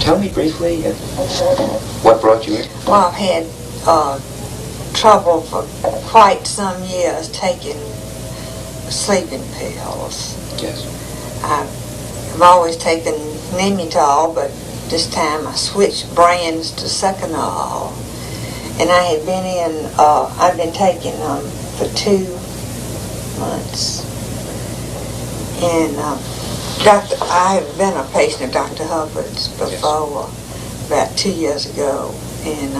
Tell me briefly what brought you in. Well, I've had trouble for quite some years taking sleeping pills. Yes. I've always taken Nemitol, but this time I switched brands to Seconal. And I had been in, I've been taking them for 2 months. And I have been a patient of Dr. Hubbard's before, about 2 years ago. And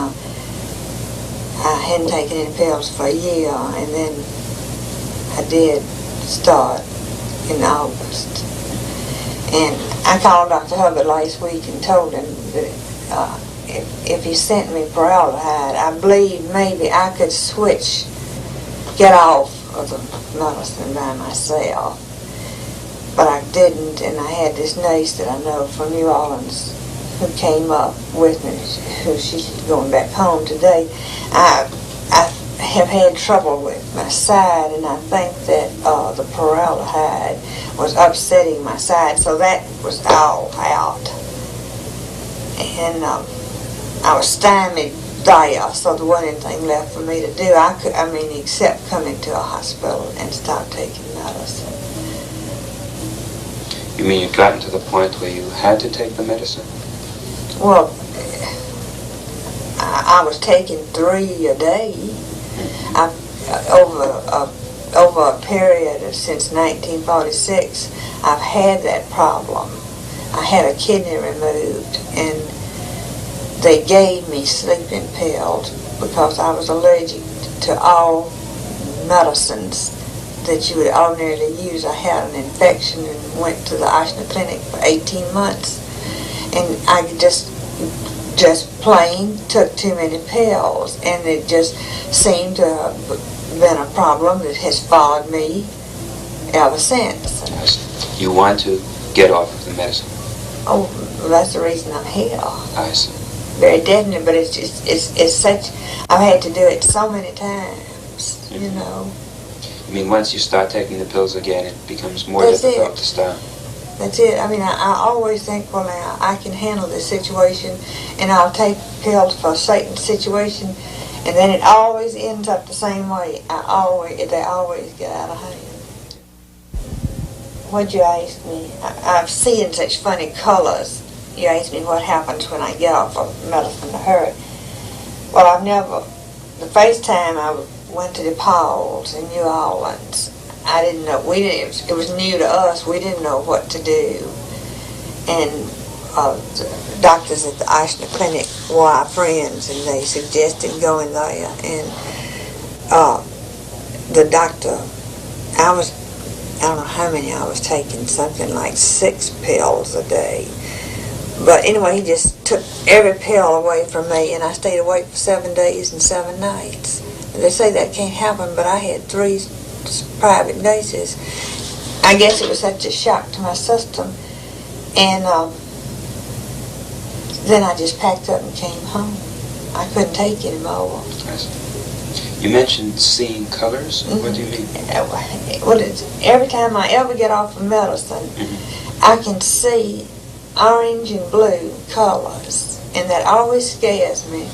I hadn't taken any pills for a year, and then I did start in August. And I called Dr. Hubbard last week and told him that if he sent me formaldehyde, I believe maybe I could get off of the medicine by myself. But I didn't, and I had this nurse that I know from New Orleans who came up with me, who she's going back home today. I have had trouble with my side, and I think that the formaldehyde was upsetting my side, so that was all out. And I was stymied there, so there wasn't anything left for me to do. Except come into a hospital and start taking medicine. You mean you'd gotten to the point where you had to take the medicine? Well, I was taking 3 a day. Over a period of since 1946, I've had that problem. I had a kidney removed, and they gave me sleeping pills because I was allergic to all medicines that you would ordinarily use. I had an infection and went to the Ashna Clinic for 18 months, and I just plain took too many pills, and it just seemed to have been a problem that has followed me ever since. You want to get off of the medicine? Oh, that's the reason I'm here. I see. Very definite, but it's such, I've had to do it so many times, you know. I mean, once you start taking the pills again, it becomes more difficult to stop. That's it. I always think, well, now, I can handle this situation, and I'll take pills for a certain situation, and then it always ends up the same way. They always get out of hand. What'd you ask me? I've seen such funny colors. You asked me what happens when I get off of medicine to hurry. Well, the first time I went to the Pauls in New Orleans, I didn't know, it was new to us, we didn't know what to do. And the doctors at the Ashna Clinic were our friends, and they suggested going there. And the doctor, I don't know how many I was taking, something like 6 pills a day. But anyway, he just took every pill away from me, and I stayed awake for 7 days and 7 nights. And they say that can't happen, but I had 3 private nurses. I guess it was such a shock to my system. And then I just packed up and came home. I couldn't take anymore. You mentioned seeing colors. Mm-hmm. What do you mean? Well, every time I ever get off of medicine, I can see orange and blue colors, and that always scares me,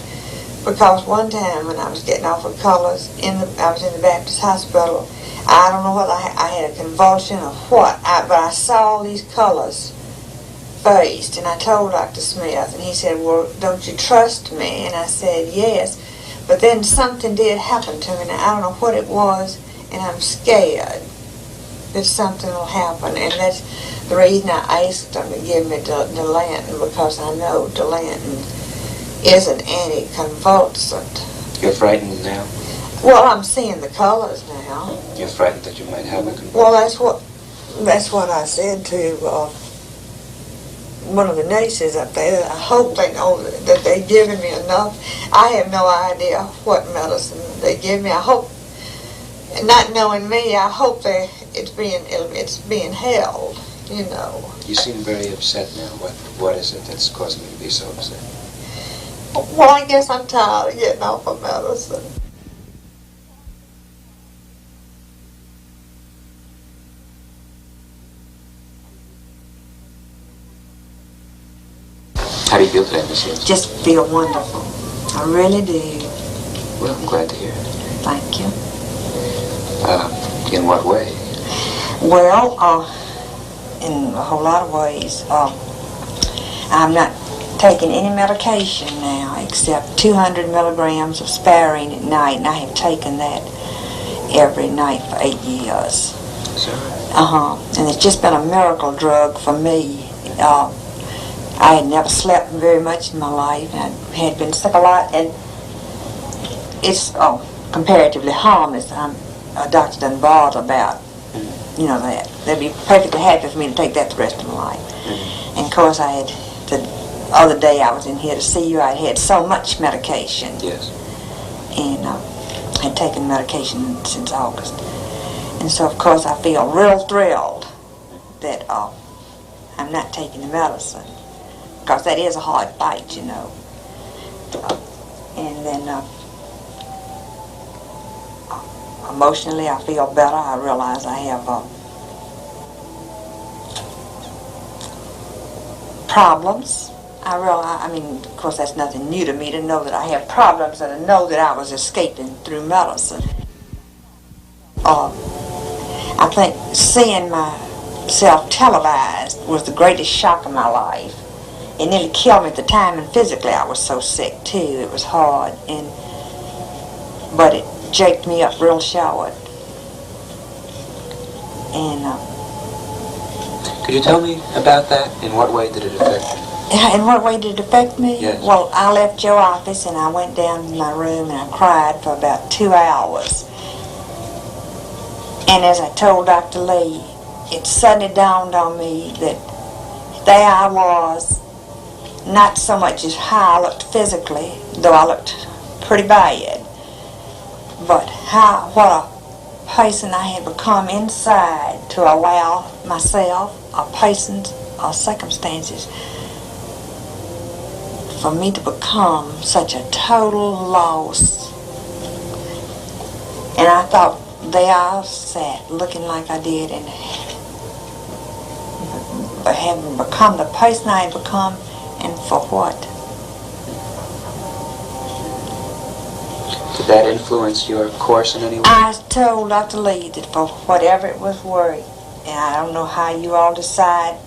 because one time when I was getting off of colors, I was in the Baptist hospital. I don't know whether I had a convulsion or what, but I saw these colors first, and I told Dr. Smith, and he said, well, don't you trust me? And I said, yes. But then something did happen to me, and I don't know what it was, and I'm scared that something will happen. And that's the reason I asked them to give me Delanton, because I know Delanton is an anticonvulsant. You're frightened now? Well, I'm seeing the colors now. You're frightened that you might have a convulsion? Well, that's what I said to one of the nurses up there. I hope they know that they're giving me enough. I have no idea what medicine they give me. I hope, not knowing me, I hope it's being held, you know. You seem very upset now. What is it that's causing you to be so upset? Well, I guess I'm tired of getting off of medicine. How do you feel today, Miss Hughes? Just feel wonderful. I really do. Well, I'm glad to hear it. Thank you. In what way? Well, in a whole lot of ways. I'm not taking any medication now except 200 milligrams of sparing at night, and I have taken that every night for 8 years. Sure. And it's just been a miracle drug for me. I had never slept very much in my life, and I had been sick a lot, and it's comparatively harmless. A doctor doesn't bother about, you know, that. They'd be perfectly happy for me to take that the rest of my life. Mm-hmm. And of course, I had, the other day I was in here to see you, I had so much medication. Yes. And had taken medication since August. And so, of course, I feel real thrilled that I'm not taking the medicine. Because that is a hard fight, you know. And then emotionally I feel better. I realize I have problems. I mean, of course that's nothing new to me to know that I have problems and to know that I was escaping through medicine. I think seeing myself televised was the greatest shock of my life. It nearly killed me at the time, and physically I was so sick too. It was hard, but it jaked me up real short. And could you tell me about that? In what way did it affect you? in what way did it affect me? Yes. Well, I left your office and I went down to my room and I cried for about 2 hours. And as I told Dr. Lee, it suddenly dawned on me that there I was, not so much as how I looked physically, though I looked pretty bad, but what a person I had become inside to allow myself, or persons, or circumstances for me to become such a total loss. And I thought, there I sat, looking like I did, and having become the person I had become, and for what? Did that influence your course in any way? I told Dr. Lee that for whatever it was worth, and I don't know how you all decide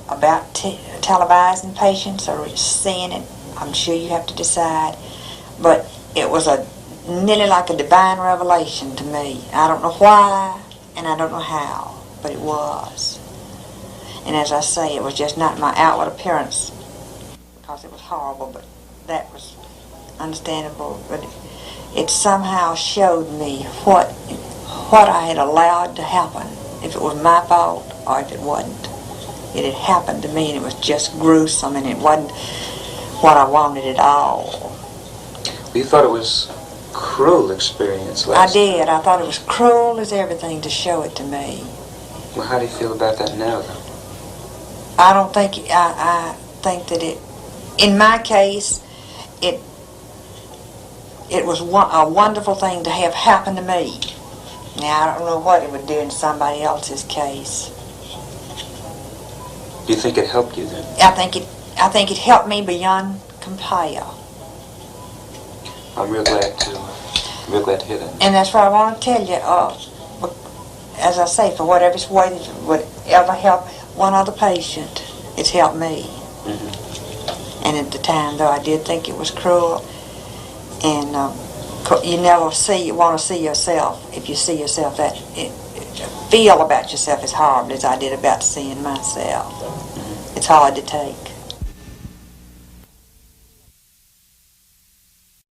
about televising patients or seeing it, I'm sure you have to decide, but it was nearly like a divine revelation to me. I don't know why, and I don't know how, but it was. And as I say, it was just not my outward appearance, because it was horrible, but that was understandable. But it somehow showed me what I had allowed to happen, if it was my fault or if it wasn't. It had happened to me, and it was just gruesome, and it wasn't what I wanted at all. You thought it was cruel experience last I did. I thought it was cruel as everything to show it to me. Well, how do you feel about that now, though? I don't think, I think that in my case, it was a wonderful thing to have happen to me. Now, I don't know what it would do in somebody else's case. Do you think it helped you then? I think it helped me beyond compare. I'm real glad to hear that. And that's what I want to tell you. As I say, for whatever it's worth, if it would ever help one other patient, it's helped me. Mm-hmm. And at the time, though, I did think it was cruel. And you never want to see yourself, if you see yourself, feel about yourself as horrible as I did about seeing myself. Mm-hmm. It's hard to take.